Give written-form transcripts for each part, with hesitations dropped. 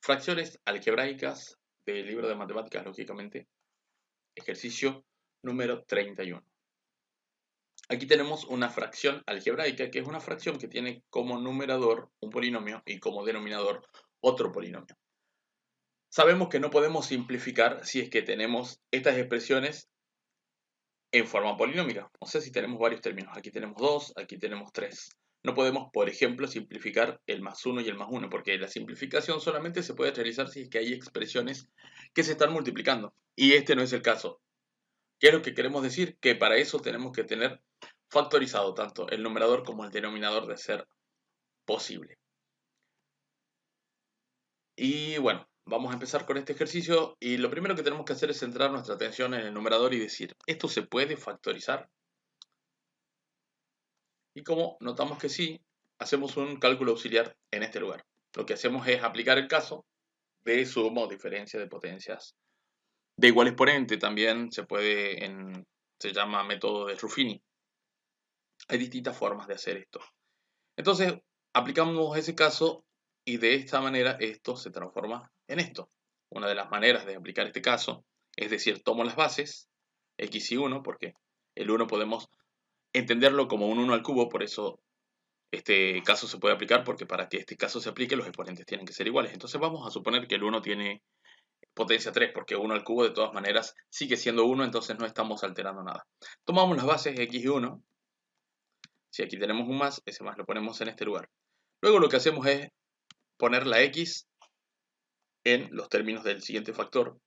Fracciones algebraicas del libro de matemáticas, lógicamente, ejercicio número 31. Aquí tenemos una fracción algebraica, que es una fracción que tiene como numerador un polinomio y como denominador otro polinomio. Sabemos que no podemos simplificar si es que tenemos estas expresiones en forma polinómica. O sea, si tenemos varios términos. Aquí tenemos 2, aquí tenemos 3. No podemos, por ejemplo, simplificar el más 1 y el más 1, porque la simplificación solamente se puede realizar si es que hay expresiones que se están multiplicando. Y este no es el caso. ¿Qué es lo que queremos decir? Que para eso tenemos que tener factorizado tanto el numerador como el denominador de ser posible. Y bueno, vamos a empezar con este ejercicio y lo primero que tenemos que hacer es centrar nuestra atención en el numerador y decir, ¿esto se puede factorizar? Y como notamos que sí, hacemos un cálculo auxiliar en este lugar. Lo que hacemos es aplicar el caso de suma o diferencia de potencias de igual exponente. También se llama método de Ruffini. Hay distintas formas de hacer esto. Entonces, aplicamos ese caso y de esta manera esto se transforma en esto. Una de las maneras de aplicar este caso es decir, tomo las bases, x y 1, porque el 1 podemos entenderlo como un 1 al cubo, por eso este caso se puede aplicar, porque para que este caso se aplique los exponentes tienen que ser iguales. Entonces vamos a suponer que el 1 tiene potencia 3, porque 1 al cubo de todas maneras sigue siendo 1, entonces no estamos alterando nada. Tomamos las bases x y 1. Si aquí tenemos un más, ese más lo ponemos en este lugar. Luego lo que hacemos es poner la x en los términos del siguiente factor.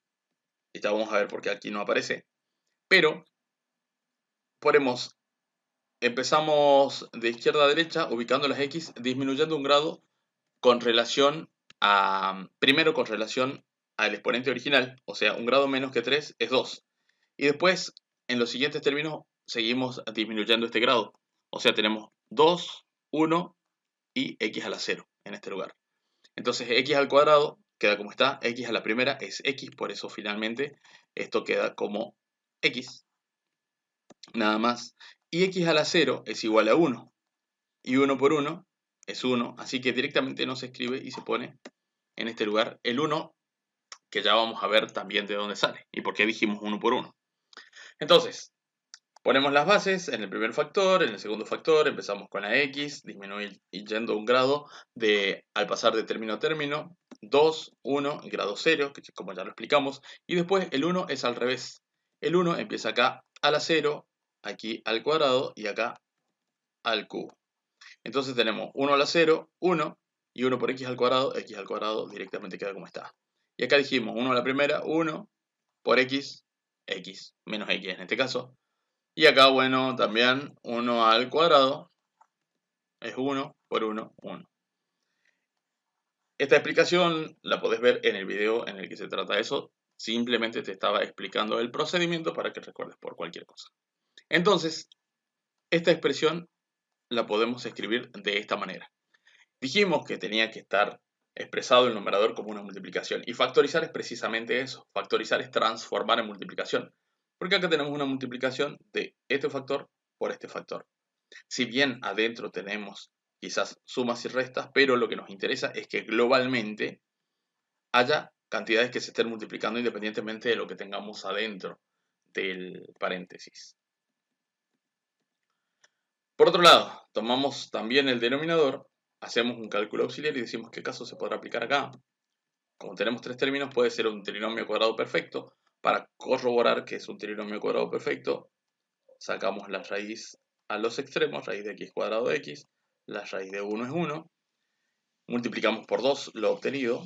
Y ya vamos a ver por qué aquí no aparece. Pero empezamos de izquierda a derecha ubicando las x disminuyendo un grado con relación primero con relación al exponente original, o sea, un grado menos que 3 es 2. Y después, en los siguientes términos, seguimos disminuyendo este grado. O sea, tenemos 2, 1 y x a la 0 en este lugar. Entonces, x al cuadrado queda como está, x a la primera es x, por eso finalmente esto queda como x, nada más. Y x a la 0 es igual a 1, y 1 por 1 es 1, así que directamente no se escribe y se pone en este lugar el 1, que ya vamos a ver también de dónde sale y por qué dijimos 1 por 1. Entonces, ponemos las bases en el primer factor, en el segundo factor empezamos con la x, disminuyendo un grado al pasar de término a término, 2, 1 y grado 0, que como ya lo explicamos, y después el 1 es al revés. El 1 empieza acá a la 0, aquí al cuadrado y acá al cubo. Entonces tenemos 1 a la 0, 1, y 1 por x al cuadrado directamente queda como está. Y acá dijimos 1 a la primera, 1 por x, x, menos x en este caso. Y acá, bueno, también 1 al cuadrado es 1 por 1, 1. Esta explicación la podés ver en el video en el que se trata de eso. Simplemente te estaba explicando el procedimiento para que recuerdes por cualquier cosa. Entonces, esta expresión la podemos escribir de esta manera. Dijimos que tenía que estar expresado el numerador como una multiplicación. Y factorizar es precisamente eso. Factorizar es transformar en multiplicación. Porque acá tenemos una multiplicación de este factor por este factor. Si bien adentro tenemos quizás sumas y restas, pero lo que nos interesa es que globalmente haya cantidades que se estén multiplicando independientemente de lo que tengamos adentro del paréntesis. Por otro lado, tomamos también el denominador, hacemos un cálculo auxiliar y decimos qué caso se podrá aplicar acá. Como tenemos tres términos, puede ser un trinomio cuadrado perfecto. Para corroborar que es un trinomio cuadrado perfecto, sacamos la raíz a los extremos, raíz de x cuadrado de x, la raíz de 1 es 1, multiplicamos por 2 lo obtenido,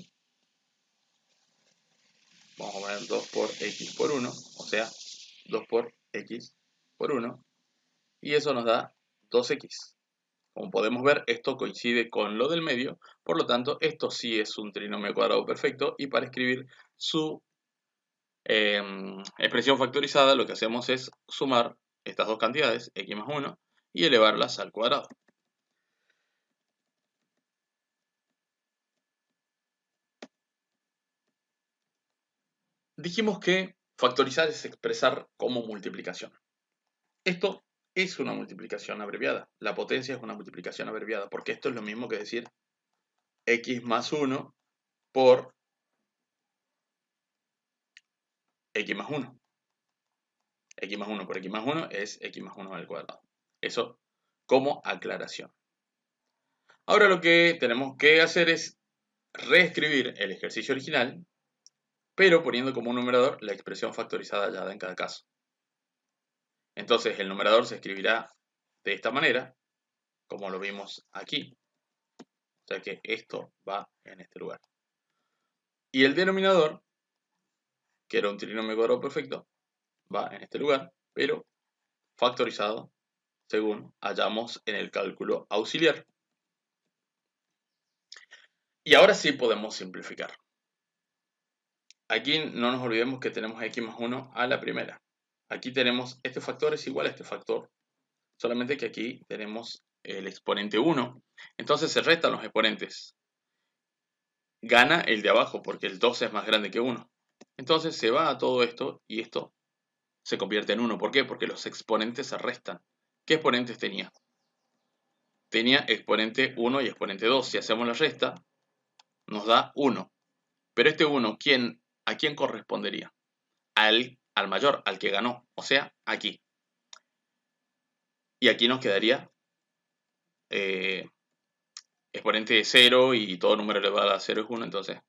vamos a poner 2 por x por 1, o sea, 2 por x por 1, y eso nos da 2x. Como podemos ver, esto coincide con lo del medio, por lo tanto, esto sí es un trinomio cuadrado perfecto, y para escribir su expresión factorizada, lo que hacemos es sumar estas dos cantidades, x más 1, y elevarlas al cuadrado. Dijimos que factorizar es expresar como multiplicación. Esto es una multiplicación abreviada. La potencia es una multiplicación abreviada, porque esto es lo mismo que decir x más 1 por x más 1. X más 1 por x más 1 es x más 1 al cuadrado. Eso como aclaración. Ahora lo que tenemos que hacer es reescribir el ejercicio original, pero poniendo como numerador la expresión factorizada hallada en cada caso. Entonces el numerador se escribirá de esta manera, como lo vimos aquí. O sea que esto va en este lugar. Y el denominador, que era un trinomio cuadrado perfecto, va en este lugar, pero factorizado según hallamos en el cálculo auxiliar. Y ahora sí podemos simplificar. Aquí no nos olvidemos que tenemos x más 1 a la primera. Aquí tenemos este factor es igual a este factor, solamente que aquí tenemos el exponente 1. Entonces se restan los exponentes. Gana el de abajo porque el 2 es más grande que 1. Entonces se va a todo esto y esto se convierte en 1. ¿Por qué? Porque los exponentes se restan. ¿Qué exponentes tenía? Tenía exponente 1 y exponente 2. Si hacemos la resta, nos da 1. Pero este 1, ¿a quién correspondería? Al mayor, al que ganó, o sea, aquí. Y aquí nos quedaría exponente de 0 y todo número elevado a 0 es 1, entonces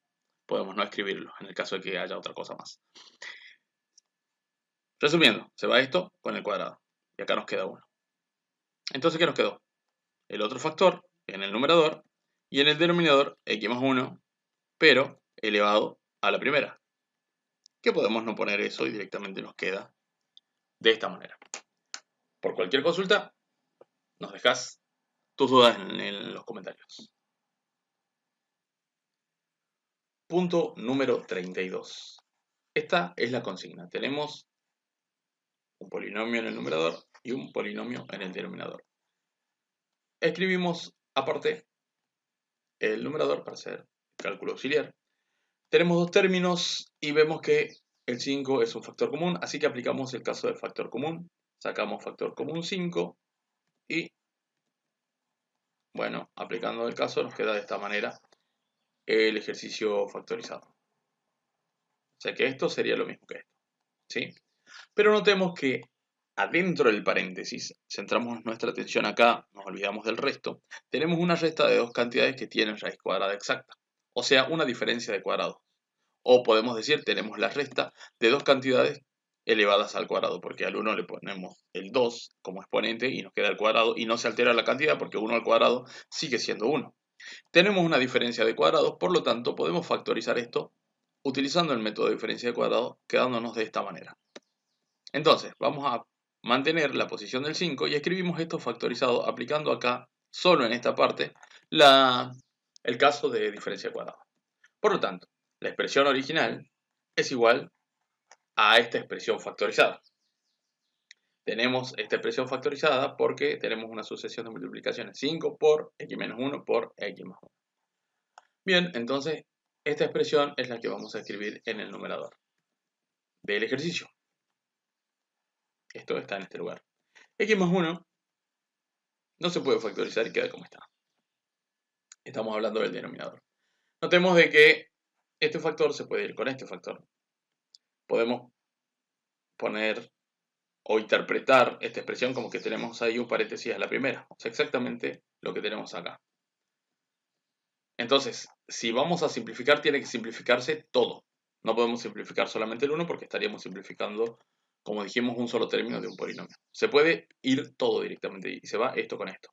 podemos no escribirlo en el caso de que haya otra cosa más. Resumiendo, se va esto con el cuadrado y acá nos queda 1. Entonces, ¿qué nos quedó? El otro factor en el numerador y en el denominador x más 1, pero elevado a la primera. Que podemos no poner eso y directamente nos queda de esta manera. Por cualquier consulta, nos dejas tus dudas en los comentarios. Punto número 32. Esta es la consigna. Tenemos un polinomio en el numerador y un polinomio en el denominador. Escribimos aparte el numerador para hacer cálculo auxiliar. Tenemos dos términos y vemos que el 5 es un factor común, así que aplicamos el caso del factor común. Sacamos factor común 5 y, bueno, aplicando el caso nos queda de esta manera el ejercicio factorizado. O sea que esto sería lo mismo que esto, ¿sí? Pero notemos que adentro del paréntesis, centramos nuestra atención acá, nos olvidamos del resto, tenemos una resta de dos cantidades que tienen raíz cuadrada exacta, o sea, una diferencia de cuadrados. O podemos decir, tenemos la resta de dos cantidades elevadas al cuadrado, porque al 1 le ponemos el 2 como exponente y nos queda el cuadrado y no se altera la cantidad porque 1 al cuadrado sigue siendo 1. Tenemos una diferencia de cuadrados, por lo tanto podemos factorizar esto utilizando el método de diferencia de cuadrados, quedándonos de esta manera. Entonces, vamos a mantener la posición del 5 y escribimos esto factorizado aplicando acá, solo en esta parte, el caso de diferencia de cuadrados. Por lo tanto, la expresión original es igual a esta expresión factorizada. Tenemos esta expresión factorizada porque tenemos una sucesión de multiplicaciones. 5 por x menos 1 por x más 1. Bien, entonces esta expresión es la que vamos a escribir en el numerador del ejercicio. Esto está en este lugar. X más 1 no se puede factorizar y queda como está. Estamos hablando del denominador. Notemos de que este factor se puede ir con este factor. Podemos poner o interpretar esta expresión como que tenemos ahí un paréntesis a la primera. O sea, exactamente lo que tenemos acá. Entonces, si vamos a simplificar, tiene que simplificarse todo. No podemos simplificar solamente el 1 porque estaríamos simplificando, como dijimos, un solo término de un polinomio. Se puede ir todo directamente y se va esto con esto.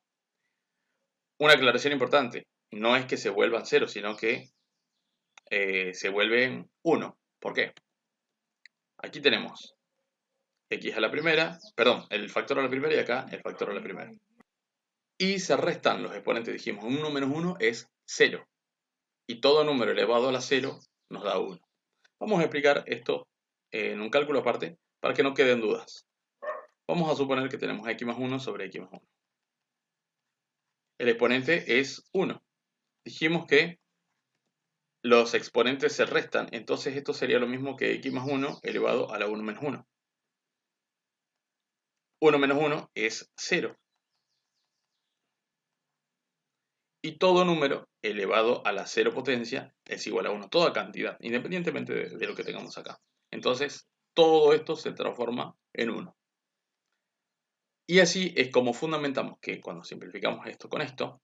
Una aclaración importante, no es que se vuelvan 0, sino que se vuelven 1. ¿Por qué? Aquí tenemos x a la primera, perdón, el factor a la primera y acá el factor a la primera. Y se restan los exponentes, dijimos 1 menos 1 es 0. Y todo número elevado a la 0 nos da 1. Vamos a explicar esto en un cálculo aparte para que no queden dudas. Vamos a suponer que tenemos x más 1 sobre x más 1. El exponente es 1. Dijimos que los exponentes se restan, entonces esto sería lo mismo que x más 1 elevado a la 1 menos 1. 1 menos 1 es 0. Y todo número elevado a la 0 potencia es igual a 1. Toda cantidad, independientemente de lo que tengamos acá. Entonces, todo esto se transforma en 1. Y así es como fundamentamos que cuando simplificamos esto con esto,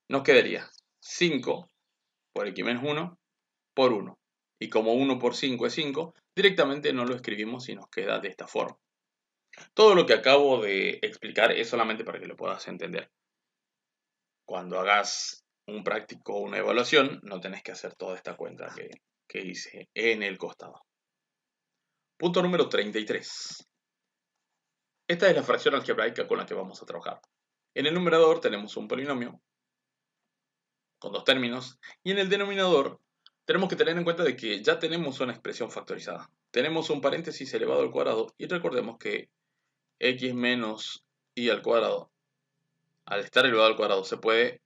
nos quedaría 5 por x menos 1 por 1. Y como 1 por 5 es 5, directamente no lo escribimos y nos queda de esta forma. Todo lo que acabo de explicar es solamente para que lo puedas entender. Cuando hagas un práctico o una evaluación, no tenés que hacer toda esta cuenta que hice en el costado. Punto número 33. Esta es la fracción algebraica con la que vamos a trabajar. En el numerador tenemos un polinomio con dos términos y en el denominador tenemos que tener en cuenta de que ya tenemos una expresión factorizada. Tenemos un paréntesis elevado al cuadrado y recordemos que x menos y al cuadrado, al estar elevado al cuadrado, se puede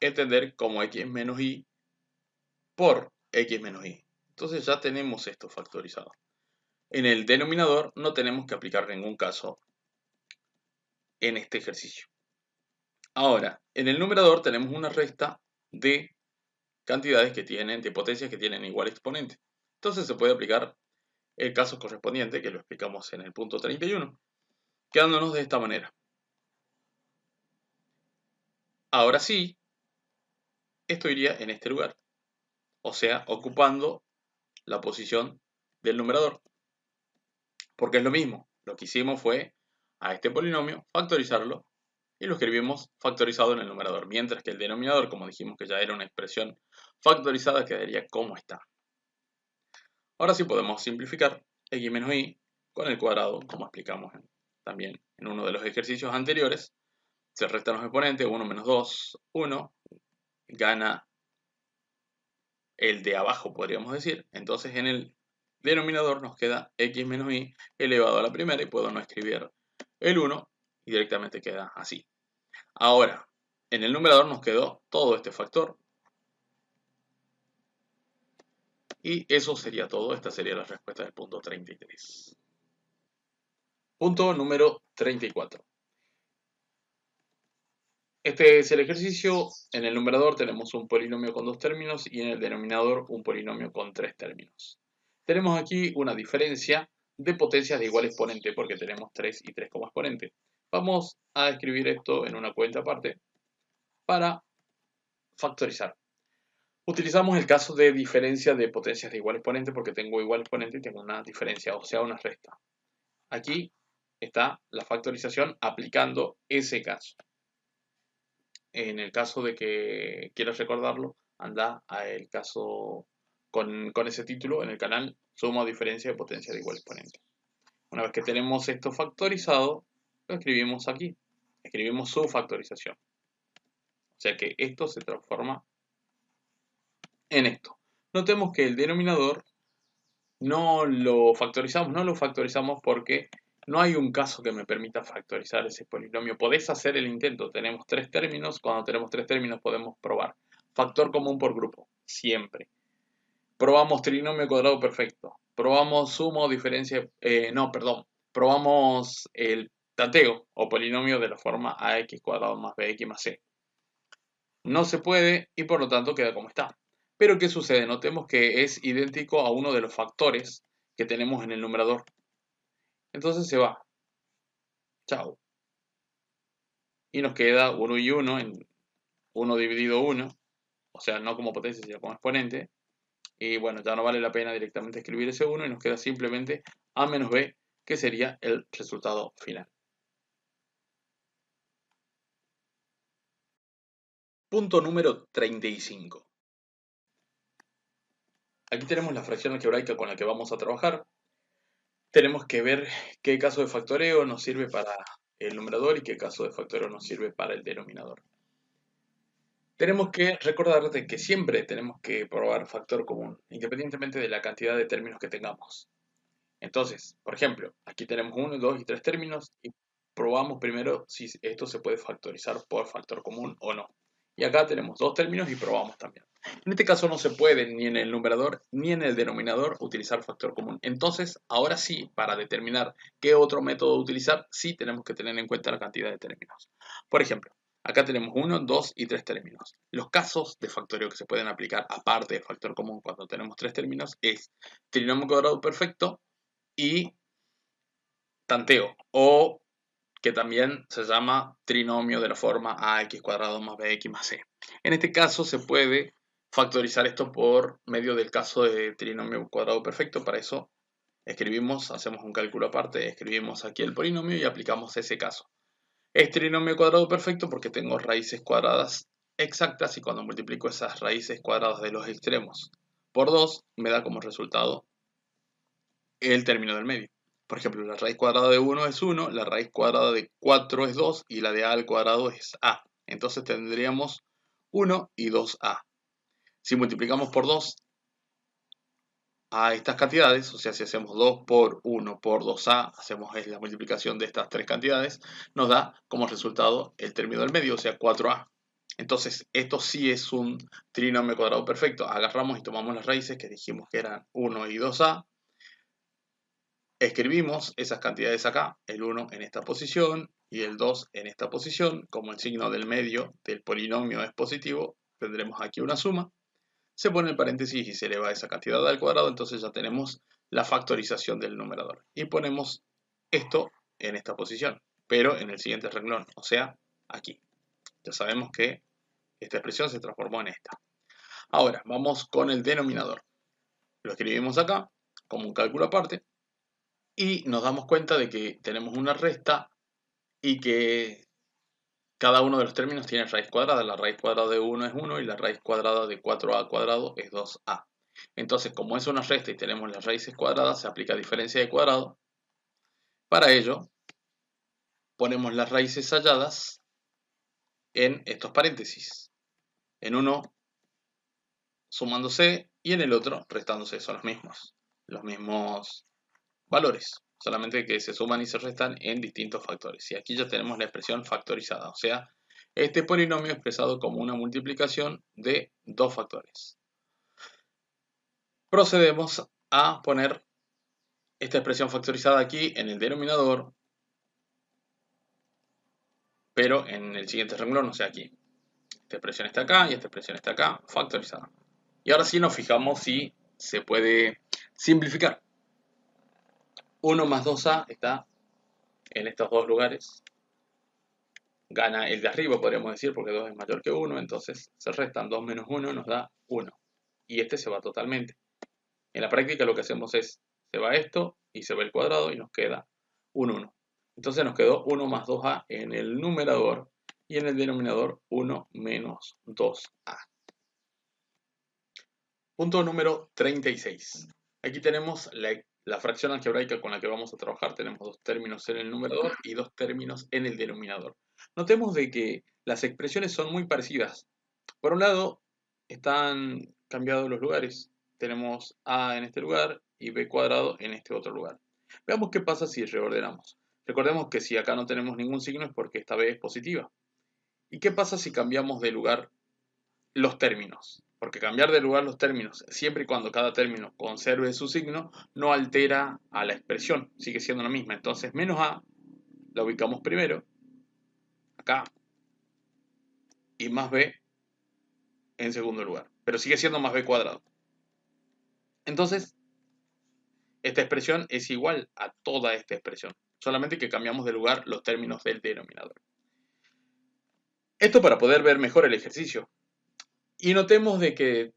entender como x menos y por x menos y. Entonces ya tenemos esto factorizado. En el denominador no tenemos que aplicar ningún caso en este ejercicio. Ahora, en el numerador tenemos una resta de cantidades que tienen, de potencias que tienen igual exponente. Entonces se puede aplicar el caso correspondiente, que lo explicamos en el punto 31, quedándonos de esta manera. Ahora sí, esto iría en este lugar, o sea, ocupando la posición del numerador, porque es lo mismo. Lo que hicimos fue a este polinomio factorizarlo y lo escribimos factorizado en el numerador, mientras que el denominador, como dijimos que ya era una expresión factorizada, quedaría como está. Ahora sí podemos simplificar x menos y con el cuadrado, como explicamos también en uno de los ejercicios anteriores. Se restan los exponentes, 1 menos 2, 1, gana el de abajo, podríamos decir. Entonces en el denominador nos queda x menos y elevado a la primera y puedo no escribir el 1 y directamente queda así. Ahora, en el numerador nos quedó todo este factor. Y eso sería todo. Esta sería la respuesta del punto 33. Punto número 34. Este es el ejercicio. En el numerador tenemos un polinomio con dos términos y en el denominador un polinomio con tres términos. Tenemos aquí una diferencia de potencias de igual exponente porque tenemos 3 y 3 como exponente. Vamos a escribir esto en una cuenta aparte para factorizar. Utilizamos el caso de diferencia de potencias de igual exponente porque tengo igual exponente y tengo una diferencia, o sea, una resta. Aquí está la factorización aplicando ese caso. En el caso de que quieras recordarlo, anda al caso con ese título en el canal, suma o diferencia de potencia de igual exponente. Una vez que tenemos esto factorizado, lo escribimos aquí. Escribimos su factorización. O sea que esto se transforma en esto. Notemos que el denominador no lo factorizamos porque no hay un caso que me permita factorizar ese polinomio. Podés hacer el intento, tenemos tres términos, cuando tenemos tres términos podemos probar. Factor común por grupo, siempre. Probamos trinomio cuadrado perfecto, probamos suma o diferencia, probamos el tateo o polinomio de la forma ax cuadrado más bx más c. No se puede y por lo tanto queda como está. Pero ¿qué sucede? Notemos que es idéntico a uno de los factores que tenemos en el numerador. Entonces se va. Chao. Y nos queda 1 y 1 en 1 dividido 1. O sea, no como potencia, sino como exponente. Y bueno, ya no vale la pena directamente escribir ese 1 y nos queda simplemente a menos b, que sería el resultado final. Punto número 35. Aquí tenemos la fracción algebraica con la que vamos a trabajar. Tenemos que ver qué caso de factoreo nos sirve para el numerador y qué caso de factoreo nos sirve para el denominador. Tenemos que recordar de que siempre tenemos que probar factor común, independientemente de la cantidad de términos que tengamos. Entonces, por ejemplo, aquí tenemos 1, 2 y 3 términos y probamos primero si esto se puede factorizar por factor común o no. Y acá tenemos dos términos y probamos también. En este caso no se puede ni en el numerador ni en el denominador utilizar factor común. Entonces, ahora sí, para determinar qué otro método utilizar, sí tenemos que tener en cuenta la cantidad de términos. Por ejemplo, Acá tenemos 1, 2 y 3 términos. Los casos de factorio que se pueden aplicar aparte del factor común cuando tenemos 3 términos es trinomio cuadrado perfecto y tanteo, o que también se llama trinomio de la forma ax cuadrado más bx más c. En este caso se puede factorizar esto por medio del caso de trinomio cuadrado perfecto. Para eso escribimos, hacemos un cálculo aparte, escribimos aquí el polinomio y aplicamos ese caso. Es trinomio cuadrado perfecto porque tengo raíces cuadradas exactas y cuando multiplico esas raíces cuadradas de los extremos por 2 me da como resultado el término del medio. Por ejemplo, la raíz cuadrada de 1 es 1, la raíz cuadrada de 4 es 2 y la de a al cuadrado es a. Entonces tendríamos 1 y 2a. Si multiplicamos por 2 a estas cantidades, o sea, si hacemos 2 por 1 por 2a, hacemos la multiplicación de estas tres cantidades, nos da como resultado el término del medio, o sea, 4a. Entonces, esto sí es un trinomio cuadrado perfecto. Agarramos y tomamos las raíces que dijimos que eran 1 y 2a. Escribimos esas cantidades acá, el 1 en esta posición y el 2 en esta posición. Como el signo del medio del polinomio es positivo, tendremos aquí una suma. Se pone el paréntesis y se eleva esa cantidad al cuadrado, entonces ya tenemos la factorización del numerador. Y ponemos esto en esta posición, pero en el siguiente renglón, o sea, aquí. Ya sabemos que esta expresión se transformó en esta. Ahora, vamos con el denominador. Lo escribimos acá, como un cálculo aparte, y nos damos cuenta de que tenemos una resta y que cada uno de los términos tiene raíz cuadrada. La raíz cuadrada de 1 es 1 y la raíz cuadrada de 4a cuadrado es 2a. Entonces, como es una resta y tenemos las raíces cuadradas, se aplica diferencia de cuadrado. Para ello, ponemos las raíces halladas en estos paréntesis. En uno sumándose y en el otro restándose. Son los mismos valores, solamente que se suman y se restan en distintos factores. Y aquí ya tenemos la expresión factorizada, o sea, este polinomio expresado como una multiplicación de dos factores. Procedemos a poner esta expresión factorizada aquí en el denominador, pero en el siguiente renglón, o sea aquí. Esta expresión está acá y esta expresión está acá, factorizada. Y ahora sí nos fijamos si se puede simplificar. 1 más 2a está en estos dos lugares. Gana el de arriba, podríamos decir, porque 2 es mayor que 1, entonces se restan 2 menos 1, nos da 1. Y este se va totalmente. En la práctica lo que hacemos es, se va esto y se va el cuadrado y nos queda un 1. Entonces nos quedó 1 más 2a en el numerador y en el denominador 1 menos 2a. Punto número 36. Aquí tenemos la fracción algebraica con la que vamos a trabajar. Tenemos dos términos en el numerador y dos términos en el denominador. Notemos de que las expresiones son muy parecidas. Por un lado, están cambiados los lugares. Tenemos a en este lugar y b cuadrado en este otro lugar. Veamos qué pasa si reordenamos. Recordemos que si acá no tenemos ningún signo es porque esta b es positiva. ¿Y qué pasa si cambiamos de lugar los términos? Porque cambiar de lugar los términos, siempre y cuando cada término conserve su signo, no altera a la expresión, sigue siendo la misma. Entonces, menos a la ubicamos primero, acá, y más b en segundo lugar. Pero sigue siendo más b cuadrado. Entonces, esta expresión es igual a toda esta expresión, solamente que cambiamos de lugar los términos del denominador. Esto para poder ver mejor el ejercicio. Y notemos de que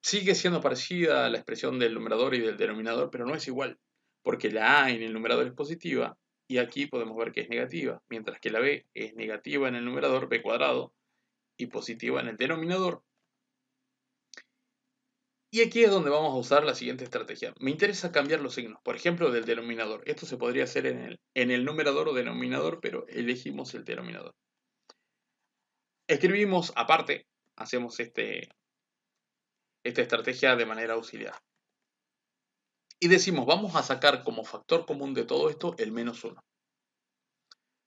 sigue siendo parecida a la expresión del numerador y del denominador, pero no es igual, porque la a en el numerador es positiva y aquí podemos ver que es negativa, mientras que la b es negativa en el numerador, b cuadrado, y positiva en el denominador. Y aquí es donde vamos a usar la siguiente estrategia. Me interesa cambiar los signos, por ejemplo, del denominador. Esto se podría hacer en el numerador o denominador, pero elegimos el denominador. Escribimos aparte, hacemos esta estrategia de manera auxiliar. Y decimos, vamos a sacar como factor común de todo esto el menos 1.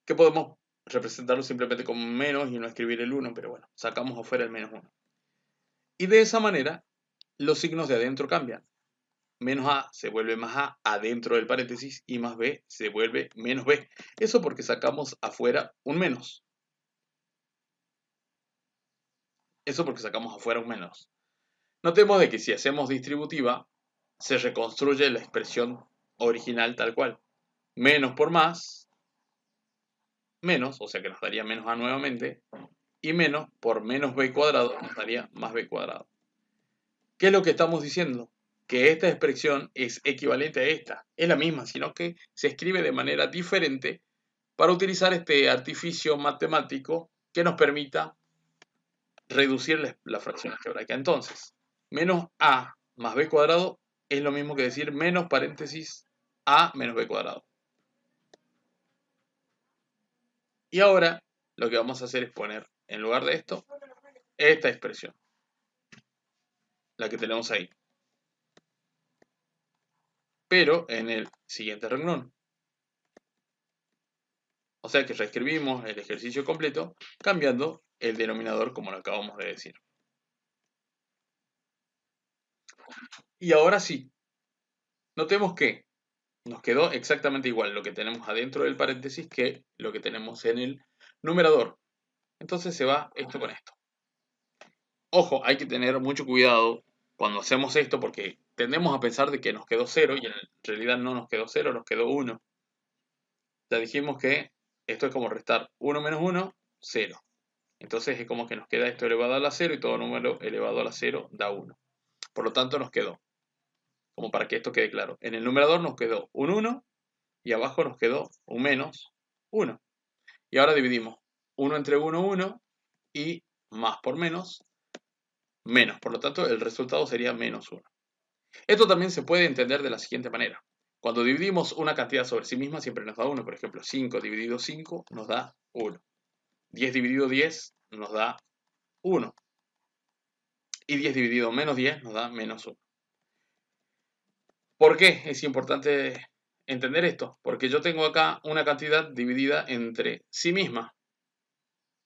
Que podemos representarlo simplemente como menos y no escribir el 1, pero bueno, sacamos afuera el menos 1. Y de esa manera, los signos de adentro cambian. Menos a se vuelve más a adentro del paréntesis y más b se vuelve menos b. Eso porque sacamos afuera un menos. Eso porque sacamos afuera un menos. Notemos de que si hacemos distributiva, se reconstruye la expresión original tal cual. Menos por más, menos, o sea que nos daría menos a nuevamente, y menos por menos b cuadrado nos daría más b cuadrado. ¿Qué es lo que estamos diciendo? Que esta expresión es equivalente a esta. Es la misma, sino que se escribe de manera diferente para utilizar este artificio matemático que nos permita reducir la fracción algebraica. Entonces, menos a más b cuadrado es lo mismo que decir menos paréntesis a menos b cuadrado. Y ahora lo que vamos a hacer es poner en lugar de esto esta expresión, la que tenemos ahí, pero en el siguiente renglón. O sea que reescribimos el ejercicio completo cambiando el denominador como lo acabamos de decir. Y ahora sí, notemos que nos quedó exactamente igual lo que tenemos adentro del paréntesis que lo que tenemos en el numerador. Entonces se va esto con esto. Ojo, hay que tener mucho cuidado cuando hacemos esto porque tendemos a pensar de que nos quedó 0 y en realidad no nos quedó 0, nos quedó 1. Ya dijimos que esto es como restar 1 menos 1, 0. Entonces es como que nos queda esto elevado a la 0 y todo número elevado a la 0 da 1. Por lo tanto nos quedó, como para que esto quede claro, en el numerador nos quedó un 1 y abajo nos quedó un menos 1. Y ahora dividimos 1 entre 1, 1 y más por menos, menos. Por lo tanto el resultado sería menos 1. Esto también se puede entender de la siguiente manera. Cuando dividimos una cantidad sobre sí misma siempre nos da 1. Por ejemplo, 5 dividido 5 nos da 1. 10 dividido 10 nos da 1. Y 10 dividido menos 10 nos da menos 1. ¿Por qué es importante entender esto? Porque yo tengo acá una cantidad dividida entre sí misma.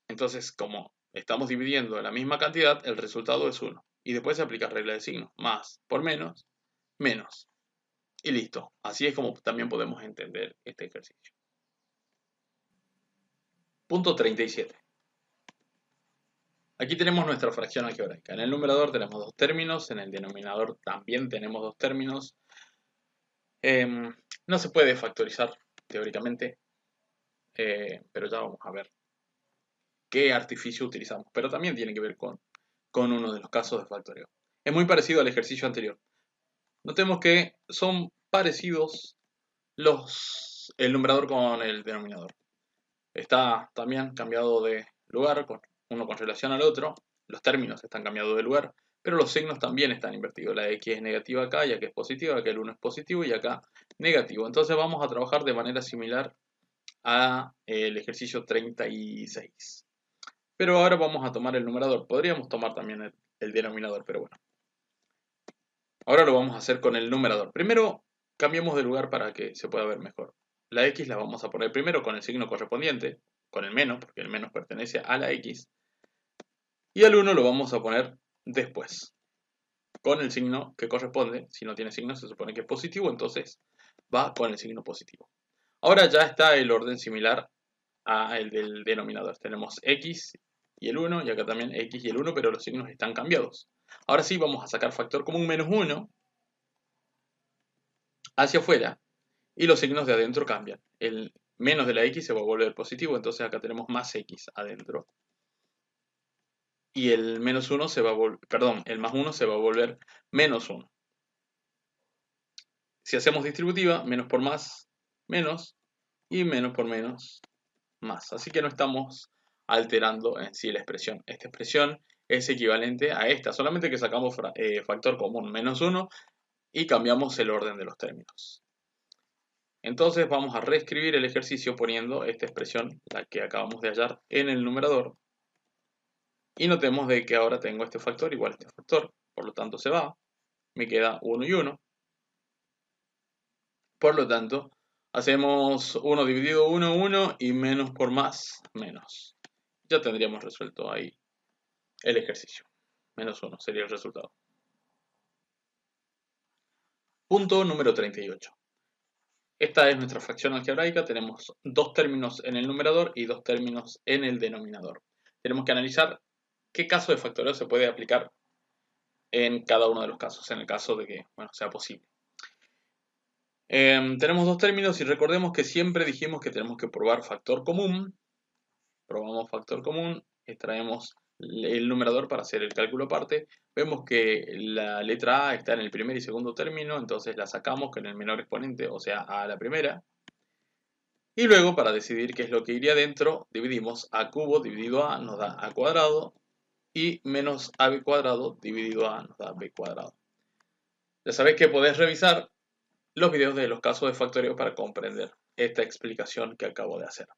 Entonces, como estamos dividiendo la misma cantidad, el resultado es 1. Y después se aplica regla de signo. Más por menos, menos. Y listo. Así es como también podemos entender este ejercicio. Punto 37. Aquí tenemos nuestra fracción algebraica. En el numerador tenemos dos términos, en el denominador también tenemos dos términos. No se puede factorizar teóricamente, pero ya vamos a ver qué artificio utilizamos. Pero también tiene que ver con uno de los casos de factoreo. Es muy parecido al ejercicio anterior. Notemos que son parecidos el numerador con el denominador. Está también cambiado de lugar, uno con relación al otro. Los términos están cambiados de lugar, pero los signos también están invertidos. La X es negativa acá, ya que es positiva, acá el 1 es positivo y acá negativo. Entonces vamos a trabajar de manera similar a el ejercicio 36. Pero ahora vamos a tomar el numerador. Podríamos tomar también el denominador, pero bueno. Ahora lo vamos a hacer con el numerador. Primero cambiemos de lugar para que se pueda ver mejor. La X la vamos a poner primero con el signo correspondiente, con el menos, porque el menos pertenece a la X. Y al 1 lo vamos a poner después, con el signo que corresponde. Si no tiene signo se supone que es positivo, entonces va con el signo positivo. Ahora ya está el orden similar a el del denominador. Tenemos X y el 1, y acá también X y el 1, pero los signos están cambiados. Ahora sí vamos a sacar factor común menos 1 hacia afuera, y los signos de adentro cambian. El menos de la X se va a volver positivo, entonces acá tenemos más X adentro. Y el menos 1 se va a volver, perdón, el más 1 se va a volver menos 1. Si hacemos distributiva, menos por más, menos, y menos por menos, más. Así que no estamos alterando en sí la expresión. Esta expresión es equivalente a esta, solamente que sacamos factor común menos 1 y cambiamos el orden de los términos. Entonces vamos a reescribir el ejercicio poniendo esta expresión, la que acabamos de hallar, en el numerador. Y notemos de que ahora tengo este factor igual a este factor, por lo tanto se va, me queda 1 y 1. Por lo tanto, hacemos 1 dividido 1, 1 y menos por más, menos. Ya tendríamos resuelto ahí el ejercicio. Menos 1 sería el resultado. Punto número 38. Esta es nuestra fracción algebraica. Tenemos dos términos en el numerador y dos términos en el denominador. Tenemos que analizar qué caso de factoreo se puede aplicar en cada uno de los casos, en el caso de que sea posible. Tenemos dos términos y recordemos que siempre dijimos que tenemos que probar factor común. Probamos factor común, extraemos el numerador para hacer el cálculo aparte. Vemos que la letra A está en el primer y segundo término, entonces la sacamos con el menor exponente, o sea, a la primera. Y luego, para decidir qué es lo que iría dentro, dividimos a cubo dividido a nos da a cuadrado y menos ab cuadrado dividido a nos da b cuadrado. Ya sabéis que podés revisar los videos de los casos de factoreo para comprender esta explicación que acabo de hacer.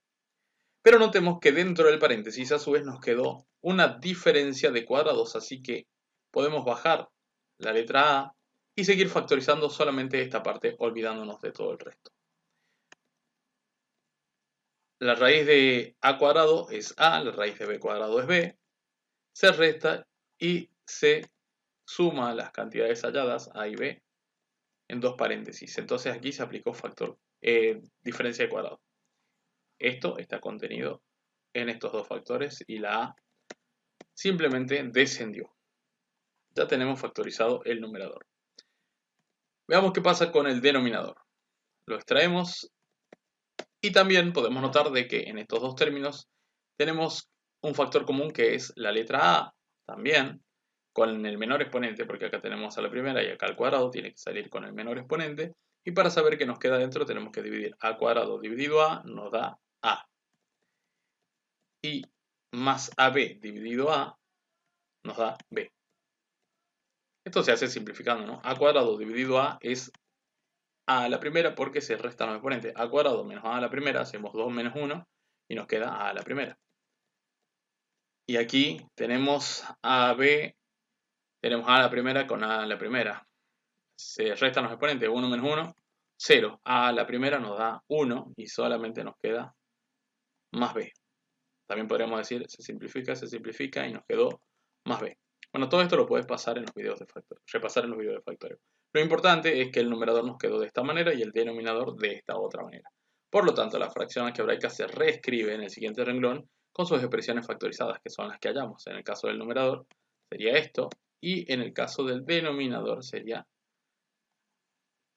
Pero notemos que dentro del paréntesis a su vez nos quedó una diferencia de cuadrados, así que podemos bajar la letra A y seguir factorizando solamente esta parte, olvidándonos de todo el resto. La raíz de a cuadrado es a, la raíz de b cuadrado es b, se resta y se suma las cantidades halladas, a y b, en dos paréntesis. Entonces aquí se aplicó diferencia de cuadrado. Esto está contenido en estos dos factores y la a simplemente descendió. Ya tenemos factorizado el numerador. Veamos qué pasa con el denominador. Lo extraemos y también podemos notar de que en estos dos términos tenemos un factor común que es la letra a, también con el menor exponente, porque acá tenemos a la primera y acá al cuadrado, tiene que salir con el menor exponente. Y para saber qué nos queda dentro tenemos que dividir a cuadrado dividido a nos da a. Y más ab dividido a nos da b. Esto se hace simplificando, ¿no? A cuadrado dividido a es a a la primera porque se restan los exponentes. A cuadrado menos a a la primera, hacemos 2 menos 1 y nos queda a a la primera. Y aquí tenemos ab, tenemos a a la primera con a a la primera. Se restan los exponentes, 1 menos 1, 0. A a la primera nos da 1 y solamente nos queda más b. También podríamos decir, se simplifica y nos quedó más b. Bueno, todo esto lo puedes pasar en los videos de factoreo, repasar en los videos de factoreo. Lo importante es que el numerador nos quedó de esta manera y el denominador de esta otra manera. Por lo tanto, la fracción algebraica se reescribe en el siguiente renglón con sus expresiones factorizadas, que son las que hallamos. En el caso del numerador sería esto, y en el caso del denominador sería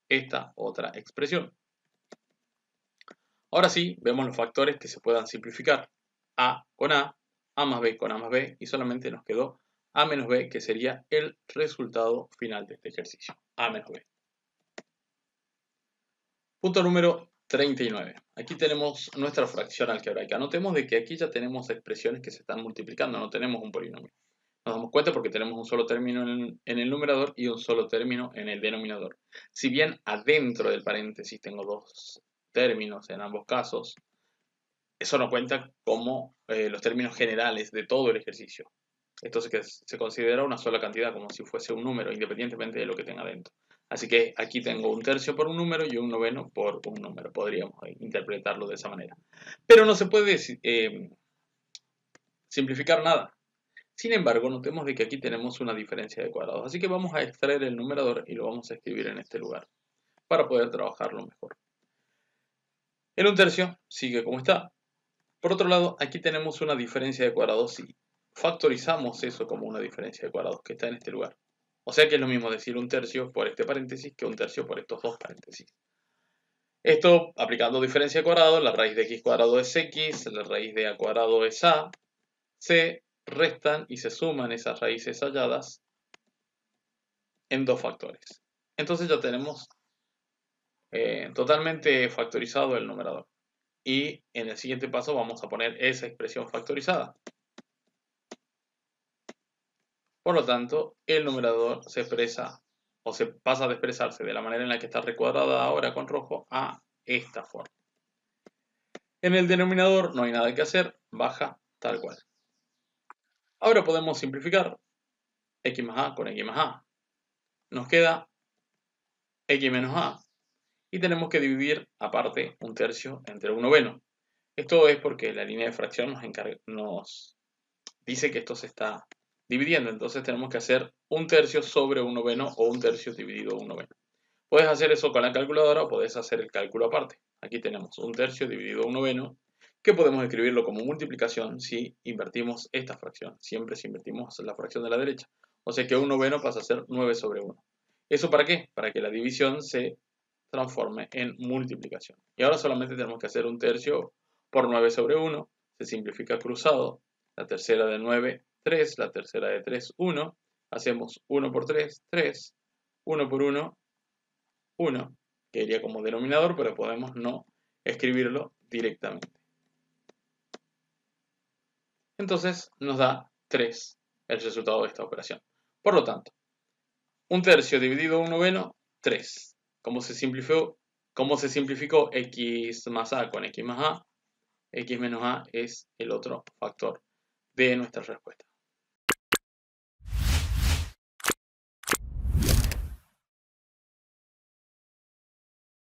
esta otra expresión. Ahora sí, vemos los factores que se puedan simplificar. A con A más B con A más B, y solamente nos quedó A menos B, que sería el resultado final de este ejercicio. A menos B. Punto número 39. Aquí tenemos nuestra fracción algebraica. Notemos de que aquí ya tenemos expresiones que se están multiplicando, no tenemos un polinomio. Nos damos cuenta porque tenemos un solo término en el numerador y un solo término en el denominador. Si bien adentro del paréntesis tengo dos términos en ambos casos, eso no cuenta como los términos generales de todo el ejercicio. Esto se considera una sola cantidad, como si fuese un número, independientemente de lo que tenga dentro. Así que aquí tengo un tercio por un número y un noveno por un número. Podríamos interpretarlo de esa manera. Pero no se puede simplificar nada. Sin embargo, notemos de que aquí tenemos una diferencia de cuadrados. Así que vamos a extraer el numerador y lo vamos a escribir en este lugar para poder trabajarlo mejor. El un tercio sigue como está. Por otro lado, aquí tenemos una diferencia de cuadrados y factorizamos eso como una diferencia de cuadrados que está en este lugar. O sea que es lo mismo decir un tercio por este paréntesis que un tercio por estos dos paréntesis. Esto, aplicando diferencia de cuadrados, la raíz de x cuadrado es x, la raíz de a cuadrado es a, se restan y se suman esas raíces halladas en dos factores. Entonces ya tenemos totalmente factorizado el numerador. Y en el siguiente paso vamos a poner esa expresión factorizada. Por lo tanto, el numerador se expresa o se pasa de expresarse de la manera en la que está recuadrada ahora con rojo a esta forma. En el denominador no hay nada que hacer, baja tal cual. Ahora podemos simplificar x más a con x más a. Nos queda x menos a y tenemos que dividir aparte un tercio entre un noveno. Esto es porque la línea de fracción nos dice que esto se está dividiendo, entonces tenemos que hacer un tercio sobre un noveno o un tercio dividido un noveno. Puedes hacer eso con la calculadora o puedes hacer el cálculo aparte. Aquí tenemos un tercio dividido un noveno que podemos escribirlo como multiplicación si invertimos esta fracción, siempre si invertimos la fracción de la derecha. O sea que 1/9 pasa a ser 9 sobre 1. ¿Eso para qué? Para que la división se transforme en multiplicación. Y ahora solamente tenemos que hacer 1/3 por 9 sobre 1. Se simplifica cruzado. La tercera de 9, 3. La tercera de 3, 1. Hacemos 1 por 3, 3. 1 por 1, 1. Que iría como denominador, pero podemos no escribirlo directamente. Entonces nos da 3 el resultado de esta operación. Por lo tanto, 1/3 dividido 1/9, 3. ¿Cómo se simplificó x más a con x más a? X menos a es el otro factor de nuestra respuesta.